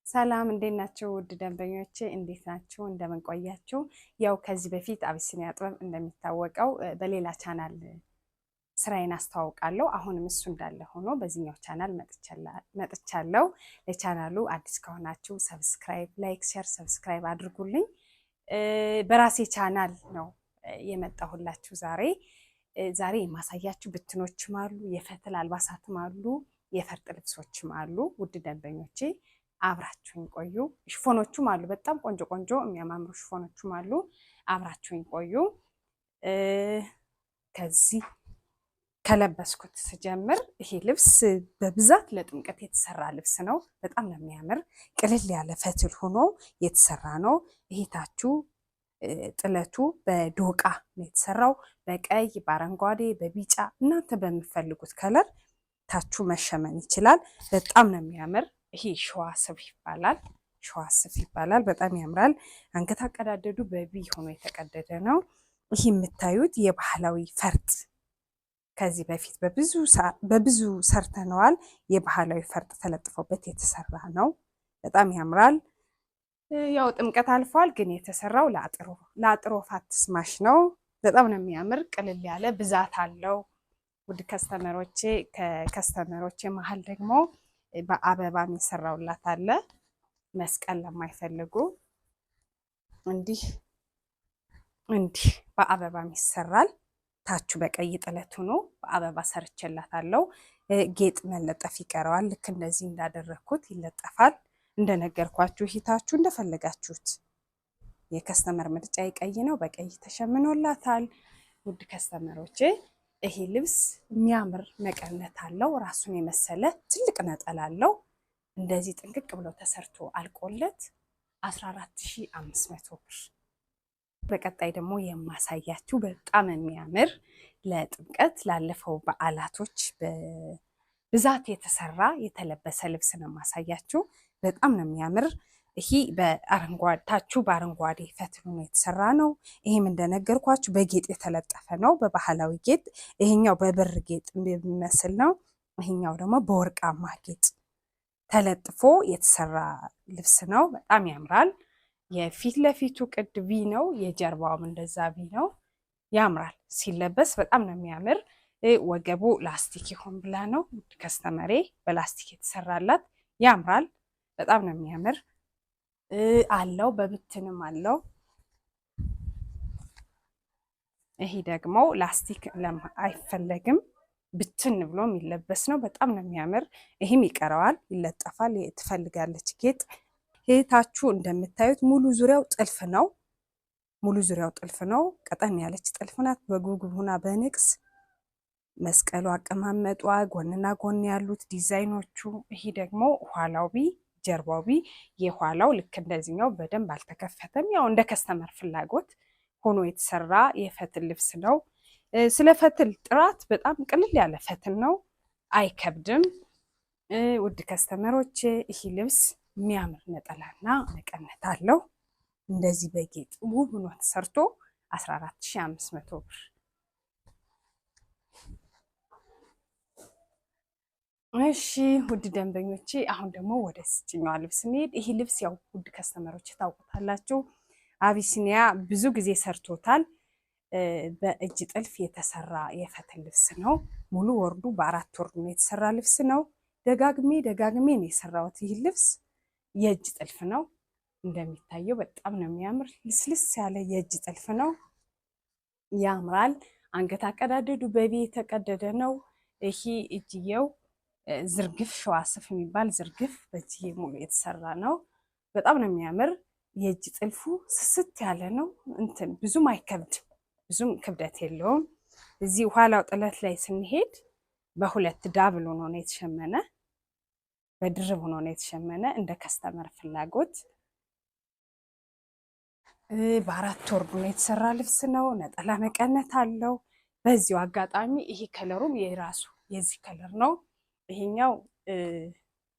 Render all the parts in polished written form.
ሰላም እንዴት ናችሁ? ውድ ደንበኞቼ እንዴት ናችሁ? እንደምን ቆያችሁ? ያው ከዚህ በፊት አቢሲኒያ ጥበብ እንደሚታወቀው በሌላ ቻናል ስራዬን አስተዋውቃለሁ። አሁንም እሱ እንዳለ ሆኖ በዚህኛው ቻናል መጥቻለሁ። ለቻናሉ አዲስ ከሆናችሁ ሰብስክራይብ፣ ላይክ፣ ሼር ሰብስክራይብ አድርጉልኝ። በራሴ ቻናል ነው የመጣሁላችሁ ዛሬ የማሳያችሁ ብትኖችም አሉ፣ የፈትል አልባሳትም አሉ፣ የፈርጥ ልብሶችም አሉ። ውድ ደንበኞቼ አብራችሁኝ ቆዩ። ሽፎኖቹም አሉ፣ በጣም ቆንጆ ቆንጆ የሚያማምሩ ሽፎኖቹም አሉ። አብራችሁኝ ቆዩ። ከዚህ ከለበስኩት ስጀምር ይሄ ልብስ በብዛት ለጥምቀት የተሰራ ልብስ ነው። በጣም ነው የሚያምር። ቅልል ያለ ፈትል ሆኖ የተሰራ ነው። ይሄታችሁ ጥለቱ በዶቃ ነው የተሰራው። በቀይ፣ በአረንጓዴ፣ በቢጫ እናንተ በምትፈልጉት ከለር ታችሁ መሸመን ይችላል። በጣም ነው የሚያምር። ይሄ ሸዋ ስፍ ይባላል። ሸዋ ስፍ ይባላል። በጣም ያምራል። አንገት አቀዳደዱ በቢ ሆኖ የተቀደደ ነው። ይህ የምታዩት የባህላዊ ፈርጥ ከዚህ በፊት በብዙ ሰርተነዋል። የባህላዊ ፈርጥ ተለጥፎበት የተሰራ ነው። በጣም ያምራል። ያው ጥምቀት አልፏል፣ ግን የተሰራው ለአጥሮ ፋትስማሽ ነው። በጣም ነው የሚያምር። ቅልል ያለ ብዛት አለው። ውድ ከስተመሮቼ ከከስተመሮቼ መሀል ደግሞ በአበባ የሚሰራውላት አለ። መስቀል ለማይፈልጉ እንዲህ በአበባ ይሰራል። ታቹ በቀይ ጥለት ሆኖ በአበባ ሰርቼላታለሁ። ጌጥ መለጠፍ ይቀረዋል። ልክ እንደዚህ እንዳደረግኩት ይለጠፋል። እንደነገርኳችሁ ሂታችሁ እንደፈለጋችሁት የከስተመር ምርጫ ቀይ ነው። በቀይ ተሸምኖላታል። ውድ ከስተመሮቼ ይሄ ልብስ የሚያምር መቀነት አለው። ራሱን የመሰለ ትልቅ ነጠላ አለው። እንደዚህ ጥንቅቅ ብሎ ተሰርቶ አልቆለት 14500 ብር። በቀጣይ ደግሞ የማሳያችሁ በጣም የሚያምር ለጥምቀት ላለፈው በዓላቶች በብዛት የተሰራ የተለበሰ ልብስ ነው የማሳያችሁ። በጣም ነው የሚያምር። ይሄ ታችሁ በአረንጓዴ ፈትል ነው የተሰራ ነው። ይሄም እንደነገርኳችሁ በጌጥ የተለጠፈ ነው፣ በባህላዊ ጌጥ። ይሄኛው በብር ጌጥ የሚመስል ነው። ይሄኛው ደግሞ በወርቃማ ጌጥ ተለጥፎ የተሰራ ልብስ ነው። በጣም ያምራል። የፊት ለፊቱ ቅድ ቪ ነው፣ የጀርባውም እንደዛ ቪ ነው። ያምራል ሲለበስ በጣም ነው የሚያምር። ወገቡ ላስቲክ ይሆን ብላ ነው ከስተመሬ በላስቲክ የተሰራላት። ያምራል። በጣም ነው የሚያምር አለው። በብትንም አለው። ይሄ ደግሞ ላስቲክ አይፈለግም፣ ብትን ብሎ የሚለበስ ነው። በጣም ነው የሚያምር። ይህም ይቀረዋል፣ ይለጠፋል። ትፈልጋለች ጌጥ። ይሄታችሁ እንደምታዩት ሙሉ ዙሪያው ጥልፍ ነው። ሙሉ ዙሪያው ጥልፍ ነው። ቀጠን ያለች ጥልፍ ናት። በጉግብ ሁና በንቅስ መስቀሉ አቀማመጧ፣ ጎንና ጎን ያሉት ዲዛይኖቹ። ይሄ ደግሞ ኋላው ቢ ጀርባው ቢ። የኋላው ልክ እንደዚህኛው በደንብ አልተከፈተም። ያው እንደ ከስተመር ፍላጎት ሆኖ የተሰራ የፈትል ልብስ ነው። ስለ ፈትል ጥራት በጣም ቅልል ያለ ፈትል ነው፣ አይከብድም። ውድ ከስተመሮች ይህ ልብስ የሚያምር ነጠላና መቀነት አለው። እንደዚህ በጌጥ ውብ ሆኖ ተሰርቶ 14500 ብር። እሺ ውድ ደንበኞቼ አሁን ደግሞ ወደ ስጭኛዋ ልብስ እንሄድ። ይሄ ልብስ ያው ውድ ከስተመሮች ታውቁታላችሁ፣ አቢሲኒያ ብዙ ጊዜ ሰርቶታል። በእጅ ጥልፍ የተሰራ የፈትል ልብስ ነው። ሙሉ ወርዱ በ4 ወርዱ ነው የተሰራ ልብስ ነው። ደጋግሜ ነው የሰራሁት። ይህ ልብስ የእጅ ጥልፍ ነው። እንደሚታየው በጣም ነው የሚያምር። ልስልስ ያለ የእጅ ጥልፍ ነው። ያምራል። አንገት አቀዳደዱ በቢ የተቀደደ ነው። ይሄ እጅየው ዝርግፍ ሸዋ ስፍ የሚባል ዝርግፍ በእጅዬ ሙሉ የተሰራ ነው። በጣም ነው የሚያምር። የእጅ ጥልፉ ስስት ያለ ነው። ብዙም አይከብድም፣ ብዙም ክብደት የለውም። እዚህ ኋላው ጥለት ላይ ስንሄድ በሁለት ዳብል ሆኖ ነው የተሸመነ፣ በድርብ ሆኖ ነው የተሸመነ እንደ ከስተመር ፍላጎት። በ4 ወርዱ ነው የተሰራ ልብስ ነው። ነጠላ መቀነት አለው። በዚሁ አጋጣሚ ይሄ ከለሩም የራሱ የዚህ ከለር ነው። ይሄኛው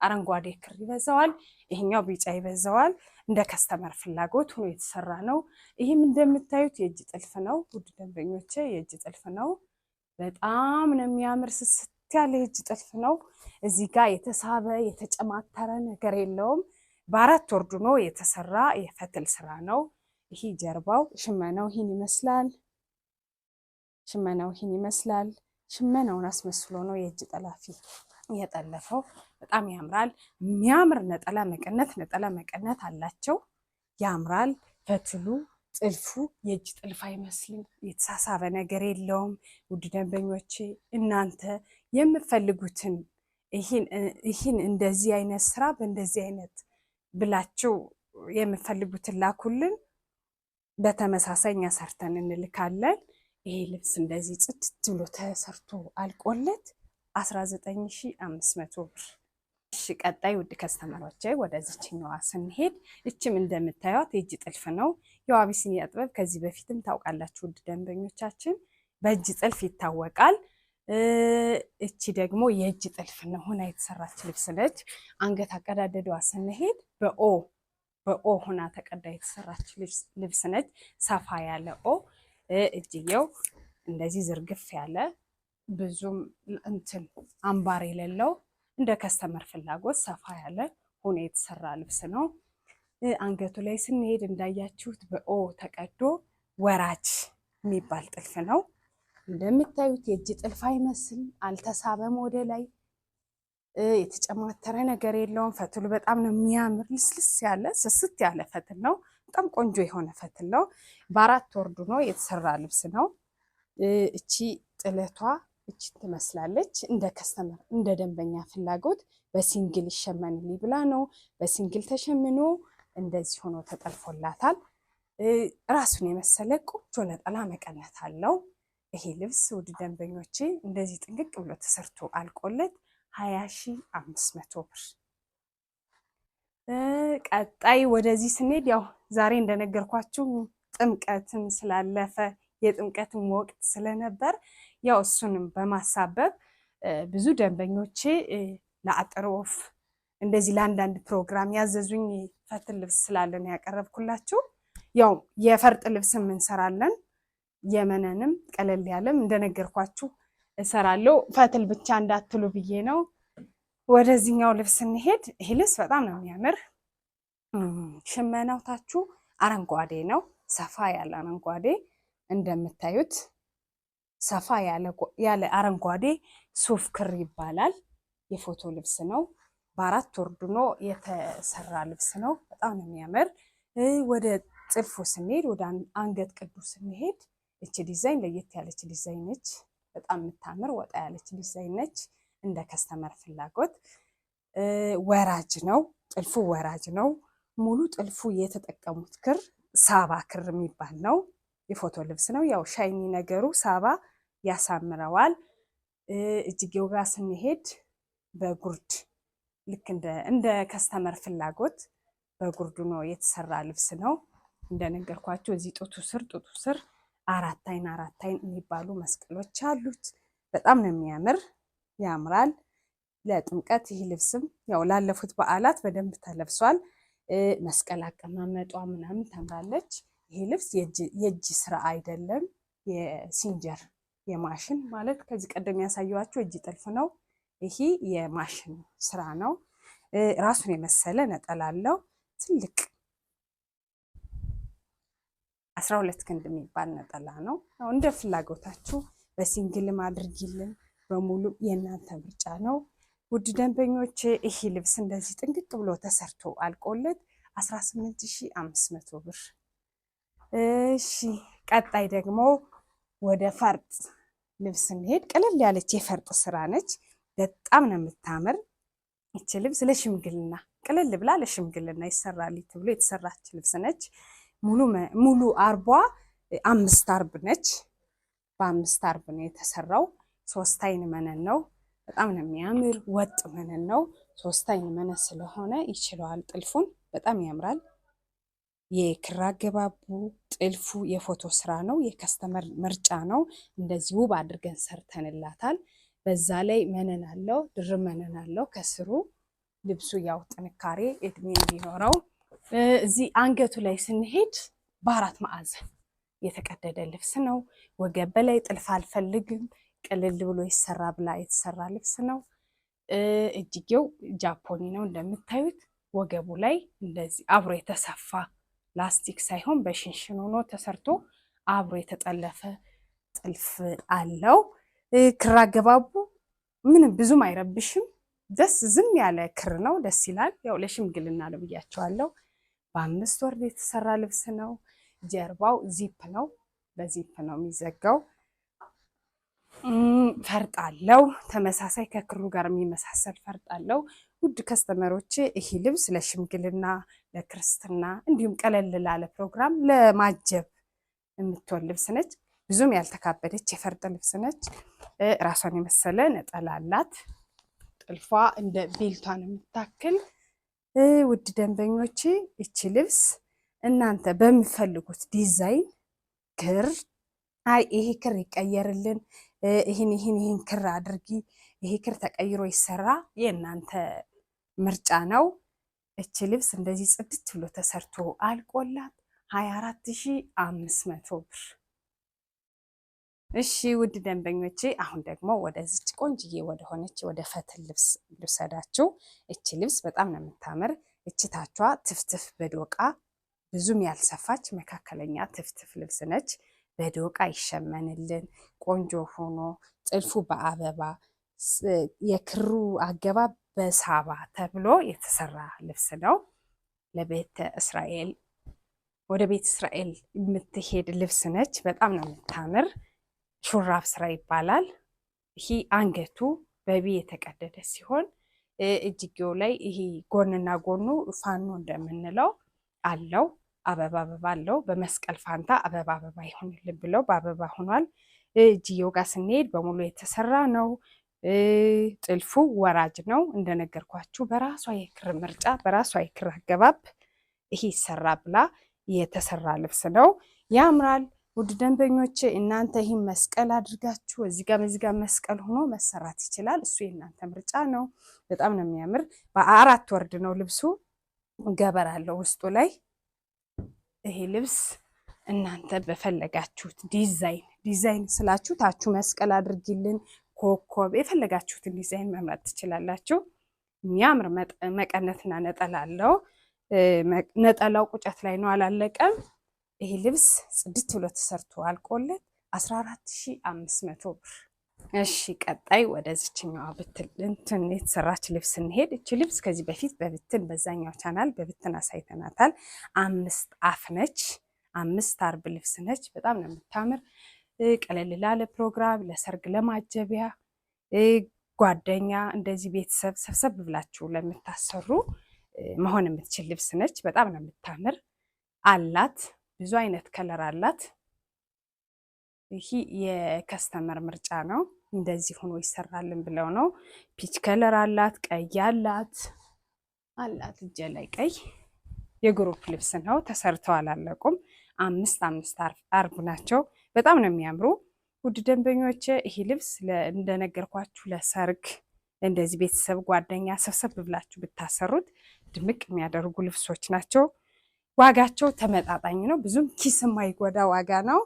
አረንጓዴ ክር ይበዛዋል፣ ይሄኛው ቢጫ ይበዛዋል። እንደ ከስተመር ፍላጎት ሆኖ የተሰራ ነው። ይህም እንደምታዩት የእጅ ጥልፍ ነው። ውድ ደንበኞቼ የእጅ ጥልፍ ነው። በጣም ነው የሚያምር። ስስት ያለ የእጅ ጥልፍ ነው። እዚህ ጋር የተሳበ የተጨማተረ ነገር የለውም። በአራት ወርዱ ነው የተሰራ የፈትል ስራ ነው። ይሄ ጀርባው ሽመናው ይህን ይመስላል። ሽመናውን አስመስሎ ነው የእጅ ጠላፊ የጠለፈው። በጣም ያምራል። የሚያምር ነጠላ መቀነት አላቸው። ያምራል። ፈትሉ ጥልፉ የእጅ ጥልፍ አይመስልም። የተሳሳበ ነገር የለውም። ውድ ደንበኞቼ እናንተ የምፈልጉትን ይህን እንደዚህ አይነት ስራ በእንደዚህ አይነት ብላችሁ የምፈልጉትን ላኩልን። በተመሳሳይ እኛ ሰርተን እንልካለን። ይሄ ልብስ እንደዚህ ጽድት ብሎ ተሰርቶ አልቆለት 19500 ብር። እሺ ቀጣይ ውድ ከስተመሮቼ ወደዚችኛዋ ስንሄድ እችም እንደምታዩት የእጅ ጥልፍ ነው። የአቢሲኒያ ጥበብ ከዚህ በፊትም ታውቃላችሁ ውድ ደንበኞቻችን፣ በእጅ ጥልፍ ይታወቃል። እቺ ደግሞ የእጅ ጥልፍ ነው ሆና የተሰራች ልብስ ነች። አንገት አቀዳደዷ ስንሄድ በኦ ሆና ተቀዳ የተሰራች ልብስ ነች። ሰፋ ያለ ኦ፣ እጅየው እንደዚህ ዝርግፍ ያለ ብዙም እንትን አምባር የሌለው እንደ ከስተመር ፍላጎት ሰፋ ያለ ሆኖ የተሰራ ልብስ ነው። አንገቱ ላይ ስንሄድ እንዳያችሁት በኦ ተቀዶ ወራጅ የሚባል ጥልፍ ነው። እንደምታዩት የእጅ ጥልፍ አይመስልም፣ አልተሳበም ወደ ላይ፣ የተጨማተረ ነገር የለውም። ፈትሉ በጣም ነው የሚያምር፣ ልስልስ ያለ ስስት ያለ ፈትል ነው። በጣም ቆንጆ የሆነ ፈትል ነው። በአራት ወርዱ ነው የተሰራ ልብስ ነው። እቺ ጥለቷ እቺ ትመስላለች። እንደ ከስተመር እንደ ደንበኛ ፍላጎት በሲንግል ይሸመንልኝ ብላ ነው። በሲንግል ተሸምኖ እንደዚህ ሆኖ ተጠልፎላታል። ራሱን የመሰለ ቆንጆ ነጠላ መቀነት አለው። ይሄ ልብስ ውድ ደንበኞቼ እንደዚህ ጥንቅቅ ብሎ ተሰርቶ አልቆለት 20500 ብር። ቀጣይ ወደዚህ ስንሄድ ያው ዛሬ እንደነገርኳችሁ ጥምቀትን ስላለፈ የጥምቀትን ወቅት ስለነበር ያው እሱንም በማሳበብ ብዙ ደንበኞቼ ለአጥር ወፍ እንደዚህ ለአንዳንድ ፕሮግራም ያዘዙኝ ፈትል ልብስ ስላለን ያቀረብኩላችሁ። ያው የፈርጥ ልብስም እንሰራለን፣ የመነንም ቀለል ያለም እንደነገርኳችሁ እሰራለሁ። ፈትል ብቻ እንዳትሉ ብዬ ነው። ወደዚህኛው ልብስ እንሄድ። ይሄ ልብስ በጣም ነው የሚያምር። ሽመናው ታችሁ አረንጓዴ ነው፣ ሰፋ ያለ አረንጓዴ እንደምታዩት ሰፋ ያለ አረንጓዴ ሱፍ ክር ይባላል። የፎቶ ልብስ ነው። በአራት ወርዱ ነው የተሰራ ልብስ ነው። በጣም ነው የሚያምር። ወደ ጥልፉ ስንሄድ፣ ወደ አንገት ቅዱ ስንሄድ እቺ ዲዛይን ለየት ያለች ዲዛይን ነች። በጣም የምታምር ወጣ ያለች ዲዛይን ነች። እንደ ከስተመር ፍላጎት ወራጅ ነው ጥልፉ፣ ወራጅ ነው። ሙሉ ጥልፉ የተጠቀሙት ክር ሳባ ክር የሚባል ነው። የፎቶ ልብስ ነው። ያው ሻይኒ ነገሩ ሳባ ያሳምረዋል። እጅጌው ጋር ስንሄድ በጉርድ ልክ እንደ ከስተመር ፍላጎት በጉርዱ ነው የተሰራ ልብስ ነው። እንደነገርኳቸው እዚህ ጡቱ ስር አራት አይን የሚባሉ መስቀሎች አሉት። በጣም ነው የሚያምር፣ ያምራል። ለጥምቀት ይህ ልብስም ያው ላለፉት በዓላት በደንብ ተለብሷል። መስቀል አቀማመጧ ምናምን ታምራለች። ይሄ ልብስ የእጅ ስራ አይደለም፣ የሲንጀር የማሽን ማለት ከዚህ ቀደም ያሳየኋችሁ እጅ ጥልፍ ነው። ይሄ የማሽን ስራ ነው። ራሱን የመሰለ ነጠላ አለው። ትልቅ 12 ክንድ የሚባል ነጠላ ነው። እንደ ፍላጎታችሁ በሲንግልም አድርጊልን፣ በሙሉ የእናንተ ምርጫ ነው። ውድ ደንበኞች ይሄ ልብስ እንደዚህ ጥንቅቅ ብሎ ተሰርቶ አልቆለት 18500 ብር። እሺ ቀጣይ ደግሞ ወደ ፈርጥ ልብስ እንሄድ። ቀለል ያለች የፈርጥ ስራ ነች። በጣም ነው የምታምር። ይቺ ልብስ ለሽምግልና ቀለል ብላ ለሽምግልና ይሰራል ተብሎ የተሰራች ልብስ ነች። ሙሉ አርቧ 5 አርብ ነች። በ5 አርብ ነው የተሰራው። 3 አይን መነን ነው። በጣም ነው የሚያምር ወጥ መነን ነው። 3 አይን መነን ስለሆነ ይችላል ጥልፉን። በጣም ያምራል። የክር አገባቡ ጥልፉ የፎቶ ስራ ነው። የከስተመር ምርጫ ነው። እንደዚህ ውብ አድርገን ሰርተንላታል። በዛ ላይ መነን አለው፣ ድርብ መነን አለው ከስሩ። ልብሱ ያው ጥንካሬ እድሜ እንዲኖረው። እዚህ አንገቱ ላይ ስንሄድ በአራት ማዕዘን የተቀደደ ልብስ ነው። ወገብ በላይ ጥልፍ አልፈልግም ቅልል ብሎ ይሰራ ብላ የተሰራ ልብስ ነው። እጅጌው ጃፖኒ ነው እንደምታዩት። ወገቡ ላይ እንደዚህ አብሮ የተሰፋ ላስቲክ ሳይሆን በሽንሽን ሆኖ ተሰርቶ አብሮ የተጠለፈ ጥልፍ አለው። ክር አገባቡ ምንም ብዙም አይረብሽም። ደስ ዝም ያለ ክር ነው። ደስ ይላል። ያው ለሽምግልና ነው ብያቸዋለሁ። በ5 ወር የተሰራ ልብስ ነው። ጀርባው ዚፕ ነው። በዚፕ ነው የሚዘጋው። ፈርጥ አለው። ተመሳሳይ ከክሩ ጋር የሚመሳሰል ፈርጥ አለው። ውድ ከስተመሮች ይህ ልብስ ለሽምግልና፣ ለክርስትና እንዲሁም ቀለል ላለ ፕሮግራም ለማጀብ የምትሆን ልብስ ነች። ብዙም ያልተካበደች የፈርጥ ልብስ ነች። ራሷን የመሰለ ነጠላ አላት። ጥልፏ እንደ ቤልቷን የምታክል። ውድ ደንበኞች ይቺ ልብስ እናንተ በምፈልጉት ዲዛይን ክር አይ ይሄ ክር ይቀየርልን፣ ይህን ክር አድርጊ፣ ይሄ ክር ተቀይሮ ይሰራ፣ የእናንተ ምርጫ ነው። እቺ ልብስ እንደዚህ ጽድት ብሎ ተሰርቶ አልቆላት 24500 ብር። እሺ ውድ ደንበኞቼ አሁን ደግሞ ወደዚች ቆንጅዬ ወደሆነች ወደ ፈትል ልብስ ልውሰዳችሁ። እቺ ልብስ በጣም ነው የምታምር። እችታቿ ትፍትፍ በዶቃ ብዙም ያልሰፋች መካከለኛ ትፍትፍ ልብስ ነች። በዶቃ ይሸመንልን ቆንጆ ሆኖ ጥልፉ በአበባ የክሩ አገባብ በሳባ ተብሎ የተሰራ ልብስ ነው። ለቤተ እስራኤል ወደ ቤተ እስራኤል የምትሄድ ልብስ ነች። በጣም ነው የምታምር። ሹራብ ስራ ይባላል። ይሄ አንገቱ በቢ የተቀደደ ሲሆን እጅጌው ላይ ይሄ ጎንና ጎኑ ፋኖ እንደምንለው አለው። አበባ አበባ አለው። በመስቀል ፋንታ አበባ አበባ ይሆንልን ብለው በአበባ ሆኗል። እጅየው ጋር ስንሄድ በሙሉ የተሰራ ነው። ጥልፉ ወራጅ ነው እንደነገርኳችሁ። በራሷ የክር ምርጫ በራሷ የክር አገባብ ይሄ ይሰራ ብላ የተሰራ ልብስ ነው። ያምራል። ውድ ደንበኞች እናንተ ይህን መስቀል አድርጋችሁ እዚህ ጋር መስቀል ሆኖ መሰራት ይችላል። እሱ የእናንተ ምርጫ ነው። በጣም ነው የሚያምር። በ4 ወርድ ነው ልብሱ። ገበር አለው ውስጡ ላይ። ይሄ ልብስ እናንተ በፈለጋችሁት ዲዛይን ስላችሁ ታችሁ መስቀል አድርጊልን፣ ኮከብ የፈለጋችሁትን ዲዛይን መምረጥ ትችላላችሁ። የሚያምር መቀነትና ነጠላ አለው። ነጠላው ቁጨት ላይ ነው፣ አላለቀም። ይሄ ልብስ ጽድት ብሎ ተሰርቶ አልቆለት 14500 ብር። እሺ ቀጣይ ወደዚችኛዋ ብትን የተሰራች ልብስ እንሄድ። እቺ ልብስ ከዚህ በፊት በብትን በዛኛው ቻናል በብትን አሳይተናታል። 5 አፍ ነች። 5 አርብ ልብስ ነች። በጣም ነው የምታምር። ቀለል ላለ ፕሮግራም፣ ለሰርግ፣ ለማጀቢያ፣ ጓደኛ እንደዚህ ቤተሰብ ሰብሰብ ብላችሁ ለምታሰሩ መሆን የምትችል ልብስ ነች። በጣም ነው የምታምር። አላት ብዙ አይነት ከለር አላት። ይሄ የከስተመር ምርጫ ነው። እንደዚህ ሆኖ ይሰራልን ብለው ነው። ፒች ከለር አላት፣ ቀይ አላት እጀ ላይ ቀይ የግሩፕ ልብስ ነው። ተሰርተው አላለቁም። 5 አርብ ናቸው። በጣም ነው የሚያምሩ ውድ ደንበኞች። ይሄ ልብስ እንደነገርኳችሁ ለሰርግ እንደዚህ ቤተሰብ ጓደኛ ሰብሰብ ብላችሁ ብታሰሩት ድምቅ የሚያደርጉ ልብሶች ናቸው። ዋጋቸው ተመጣጣኝ ነው። ብዙም ኪስ የማይጎዳ ዋጋ ነው።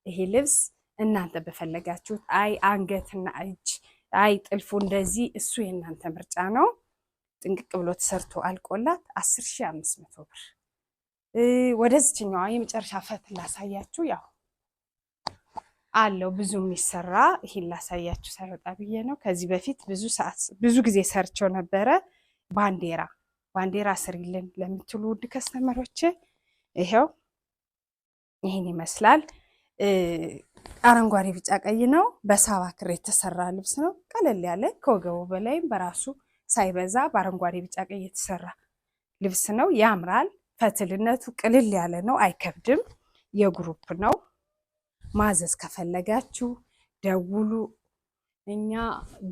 ይሄ ልብስ እናንተ በፈለጋችሁት አይ አንገትና እጅ አይ ጥልፉ እንደዚህ እሱ የእናንተ ምርጫ ነው። ጥንቅቅ ብሎ ተሰርቶ አልቆላት 10500 ብር። ወደዚችኛዋ የመጨረሻ ፈትል ላሳያችሁ። ያው አለው ብዙ የሚሰራ ይሄን ላሳያችሁ ሳይወጣ ብዬ ነው። ከዚህ በፊት ብዙ ጊዜ ሰርቸው ነበረ። ባንዲራ ስሪልን ለምትሉ ውድ ከስተመሮች ይሄው ይሄን ይመስላል። አረንጓዴ ቢጫ ቀይ ነው። በሳባ ክር የተሰራ ልብስ ነው። ቀለል ያለ ከወገቡ በላይም በራሱ ሳይበዛ በአረንጓዴ ቢጫ ቀይ የተሰራ ልብስ ነው። ያምራል። ፈትልነቱ ቅልል ያለ ነው፣ አይከብድም። የግሩፕ ነው። ማዘዝ ከፈለጋችሁ ደውሉ። እኛ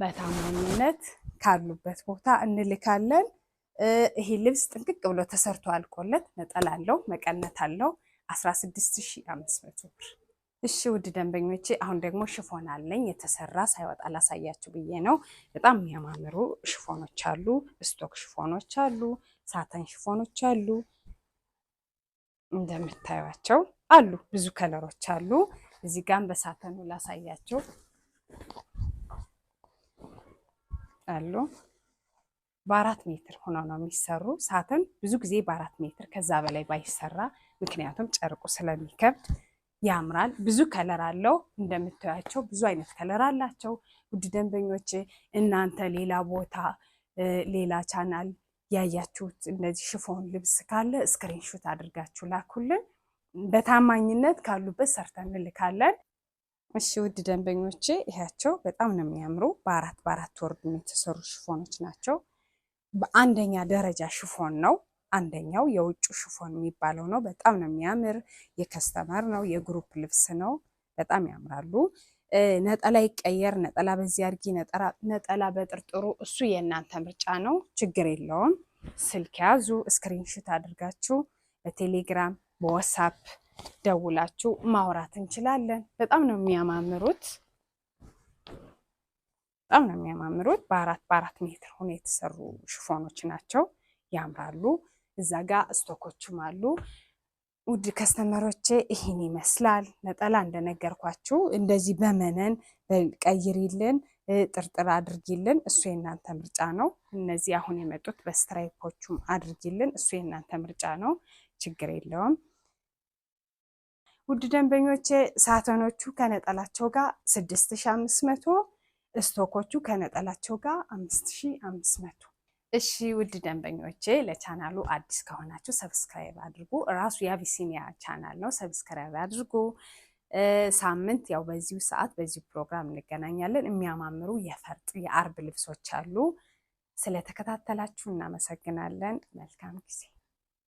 በታማኝነት ካሉበት ቦታ እንልካለን። ይሄ ልብስ ጥንቅቅ ብሎ ተሰርቶ አልቆለት ነጠላ አለው፣ መቀነት አለው። 16500 ብር። እሺ ውድ ደንበኞቼ አሁን ደግሞ ሽፎን አለኝ የተሰራ ሳይወጣ ላሳያችሁ ብዬ ነው። በጣም የሚያማምሩ ሽፎኖች አሉ። ስቶክ ሽፎኖች አሉ። ሳተን ሽፎኖች አሉ። እንደምታዩቸው አሉ። ብዙ ከለሮች አሉ። እዚህ ጋር በሳተኑ ላሳያችሁ አሉ። በ4 ሜትር ሆኖ ነው የሚሰሩ። ሳተን ብዙ ጊዜ በ4 ሜትር ከዛ በላይ ባይሰራ፣ ምክንያቱም ጨርቁ ስለሚከብድ። ያምራል። ብዙ ከለር አለው። እንደምታያቸው ብዙ አይነት ከለር አላቸው። ውድ ደንበኞች እናንተ ሌላ ቦታ ሌላ ቻናል ያያችሁት እንደዚህ ሽፎን ልብስ ካለ ስክሪንሾት አድርጋችሁ ላኩልን። በታማኝነት ካሉበት ሰርተን እንልካለን። እሺ ውድ ደንበኞቼ ይሄያቸው በጣም ነው የሚያምሩ። በአራት ወርድ የተሰሩ ሽፎኖች ናቸው። በአንደኛ ደረጃ ሽፎን ነው። አንደኛው የውጭ ሽፎን የሚባለው ነው። በጣም ነው የሚያምር። የከስተመር ነው፣ የግሩፕ ልብስ ነው። በጣም ያምራሉ። ነጠላ ይቀየር፣ ነጠላ በዚህ አድርጊ፣ ነጠላ በጥርጥሩ፣ እሱ የእናንተ ምርጫ ነው። ችግር የለውም። ስልክ ያዙ፣ ስክሪንሾት አድርጋችሁ በቴሌግራም በዋትስአፕ ደውላችሁ ማውራት እንችላለን። በጣም ነው የሚያማምሩት። በጣም ነው የሚያማምሩት። በአራት ሜትር ሆኖ የተሰሩ ሽፎኖች ናቸው። ያምራሉ። እዛ ጋር ስቶኮችም አሉ። ውድ ከስተመሮቼ ይህን ይመስላል። ነጠላ እንደነገርኳችሁ እንደዚህ በመነን ቀይሪልን፣ ጥርጥር አድርጊልን፣ እሱ የእናንተ ምርጫ ነው። እነዚህ አሁን የመጡት በስትራይፖቹም አድርጊልን፣ እሱ የእናንተ ምርጫ ነው። ችግር የለውም። ውድ ደንበኞቼ ሳተኖቹ ከነጠላቸው ጋር 6500፣ ስቶኮቹ ከነጠላቸው ጋር 5500። እሺ ውድ ደንበኞቼ ለቻናሉ አዲስ ከሆናችሁ ሰብስክራይብ አድርጉ። ራሱ የአቢሲኒያ ቻናል ነው። ሰብስክራይብ አድርጉ። ሳምንት ያው በዚሁ ሰዓት በዚሁ ፕሮግራም እንገናኛለን። የሚያማምሩ የፈርጥ የአርብ ልብሶች አሉ። ስለተከታተላችሁ እናመሰግናለን። መልካም ጊዜ